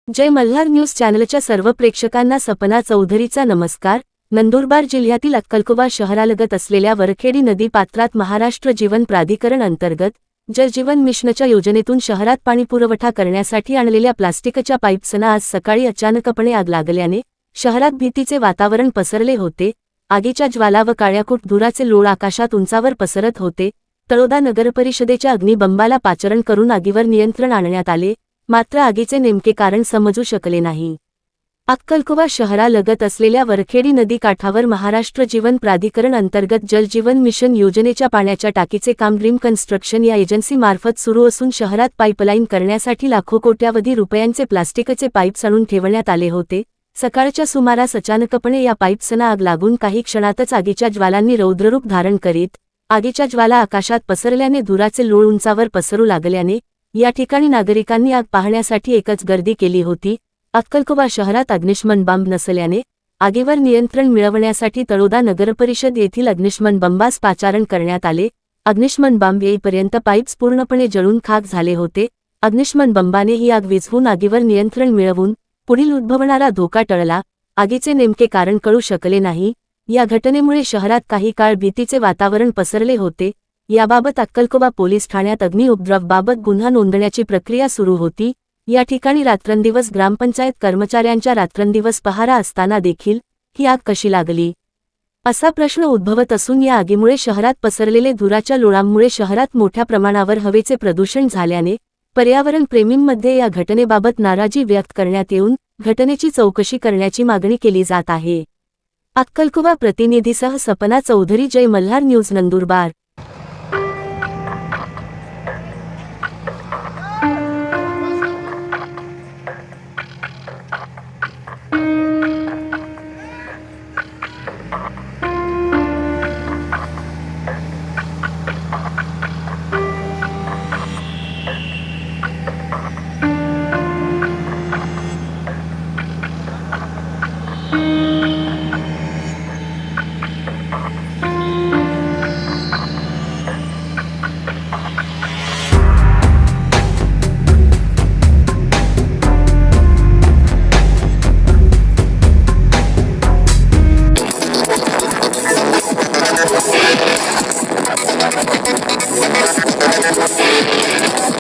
जय Malhar news चॅनलच्या सर्व प्रेक्षकांना सपना चौधरीचा नमस्कार। नंदुरबार जिल्ह्यातील अक्कलकोवा शहरालगत असलेल्या वरखेडी नदी पात्रात महाराष्ट्र जीवन प्राधिकरण अंतर्गत जल जीवन मिशनच्या योजनेतून शहरात पाणीपुरवठा करण्यासाठी आणलेल्या प्लास्टिकच्या पाईप्सना आज सकाळी अचानकपणे आग लागल्याने शहरात भीतीचे वातावरण पसरले होते। आगीच्या ज्वाला व काळ्याकुट धुराचे लोळ आकाशात उंचावर पसरत होते। तळोदा नगरपरिषदेच्या अग्निबंबाला पाचारण करून आगीवर नियंत्रण आणण्यात आले, मात्र आगीचे नेमके कारण समजू शकले नाही। अक्कलकोवा शहरालगत असलेल्या वरखेडी नदी काठावर महाराष्ट्र जीवन प्राधिकरण अंतर्गत जल जीवन मिशन योजनेच्या पाण्याच्या टाकीचे काम ड्रीम कन्स्ट्रक्शन या एजन्सीमार्फत सुरू असून शहरात पाईपलाईन करण्यासाठी लाखो कोट्यावधी रुपयांचे प्लास्टिकचे पाईप्स आणून ठेवण्यात आले होते। सकाळच्या सुमारास अचानकपणे या पाईप्सना आग लागून काही क्षणातच आगीच्या ज्वालांनी रौद्ररूप धारण करीत आगीच्या ज्वाला आकाशात पसरल्याने धुराचे लोळ उंचावर पसरू लागल्याने या ठिकाणी नागरिकांनी आग पाहण्यासाठी एकच गर्दी केली होती। अक्कलकोवा शहरात अग्निशमन बंब नसल्याने आगीवर नियंत्रण मिळवण्यासाठी तळोदा नगरपरिषद येथील अग्निशमन बंबास पाचारण करण्यात आले। अग्निशमन बंब येईपर्यंत पाईप्स पूर्णपणे जळून खाक झाले होते। अग्निशमन बंबाने ही आग विझवून आगीवर नियंत्रण मिळवून पुढील उद्भवणारा धोका टळला। आगीचे नेमके कारण कळू शकले नाही। या घटनेमुळे शहरात काही काळ भीतीचे वातावरण पसरले होते। याबाबत अक्कलकोवा पोलीस ठाण्यात अग्निउपद्रवाबाबत गुन्हा नोंदण्याची प्रक्रिया सुरू होती। या ठिकाणी रात्रंदिवस ग्रामपंचायत कर्मचाऱ्यांच्या रात्रंदिवस पहारा असताना देखील ही आग कशी लागली असा प्रश्न उद्भवत असून या आगीमुळे शहरात पसरलेले धुराच्या लोळांमुळे शहरात मोठ्या प्रमाणावर हवेचे प्रदूषण झाल्याने पर्यावरण प्रेमींमध्ये या घटनेबाबत नाराजी व्यक्त करण्यात येऊन घटनेची चौकशी करण्याची मागणी केली जात आहे। अक्कलकोवा प्रतिनिधीसह सपना चौधरी, जय मल्हार न्यूज, नंदुरबार।